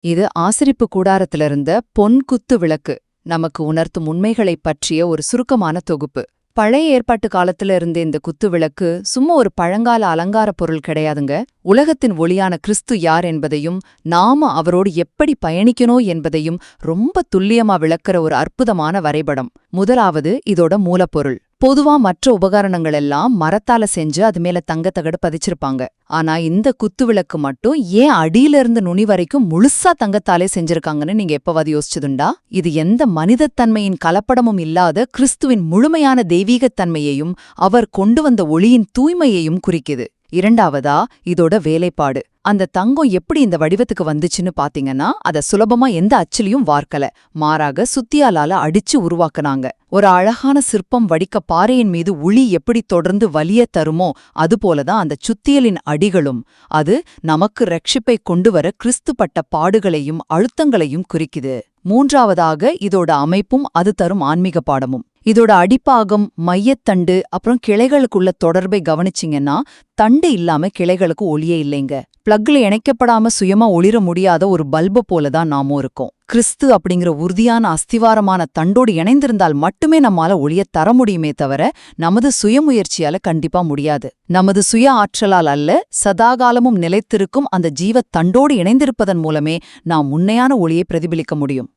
இது ஆசிரிப்பு கூடாரத்திலிருந்த பொன் குத்து விளக்கு நமக்கு உணர்த்தும் உண்மைகளைப் பற்றிய ஒரு சுருக்கமான தொகுப்பு. பழைய ஏற்பாட்டு காலத்துல இருந்த இந்த குத்து விளக்கு சும்மா ஒரு பழங்கால அலங்கார பொருள் கிடையாதுங்க. உலகத்தின் ஒளியான கிறிஸ்து யார் என்பதையும் நாம அவரோடு எப்படி பயணிக்கணும் என்பதையும் ரொம்ப துல்லியமா விளக்குற ஒரு அற்புதமான வரைபடம். முதலாவது இதோட மூலப்பொருள். பொதுவா மற்ற உபகரணங்கள் எல்லாம் மரத்தால செஞ்சு அது மேல தங்கத்தகடு பதிச்சிருப்பாங்க. ஆனா இந்த குத்துவிளக்கு மட்டும் ஏன் அடியிலிருந்து நுனி வரைக்கும் முழுசா தங்கத்தாலே செஞ்சிருக்காங்கன்னு நீங்க எப்பவாது யோசிச்சதுண்டா? இது எந்த மனிதத்தன்மையின் கலப்படமும் இல்லாத கிறிஸ்துவின் முழுமையான தெய்வீகத்தன்மையையும் அவர் கொண்டு வந்த ஒளியின் தூய்மையையும் குறிக்குது. இரண்டாவதா இதோட வேலைப்பாடு. அந்த தங்கம் எப்படி இந்த வடிவத்துக்கு வந்துச்சுன்னு பாத்தீங்கன்னா, அத சுலபமா எந்த அச்சிலையும் வார்க்கல, மாறாக சுத்தியாலால அடிச்சு உருவாக்குனாங்க. ஒரு அழகான சிற்பம் வடிக்க பாறையின் மீது உளி எப்படி தொடர்ந்து வலிய தருமோ அதுபோலதான் அந்த சுத்தியலின் அடிகளும். அது நமக்கு ரட்சிப்பை கொண்டுவர கிறிஸ்து பட்ட பாடுகளையும் அழுத்தங்களையும் குறிக்குது. மூன்றாவதாக இதோட அமைப்பும் அது தரும் ஆன்மீக பாடமும். இதோட அடிப்பாகம், மையத்தண்டு, அப்புறம் கிளைகளுக்குள்ள தொடர்பை கவனிச்சிங்கன்னா, தண்டு இல்லாம கிளைகளுக்கு ஒளியே இல்லைங்க. பிளக்ல இணைக்கப்படாம சுயமா ஒளிர முடியாத ஒரு பல்பு போலதான் நாமும் இருக்கோம். கிறிஸ்து அப்படிங்கிற உறுதியான அஸ்திவாரமான தண்டோடு இணைந்திருந்தால் மட்டுமே நம்மால ஒளிய தர முடியுமே தவிர நமது சுயமுயற்சியால கண்டிப்பா முடியாது. நமது சுய ஆற்றலால் அல்ல, சதாகாலமும் நிலைத்திருக்கும் அந்த ஜீவத் தண்டோடு இணைந்திருப்பதன் மூலமே நாம் உண்மையான ஒளியை பிரதிபலிக்க முடியும்.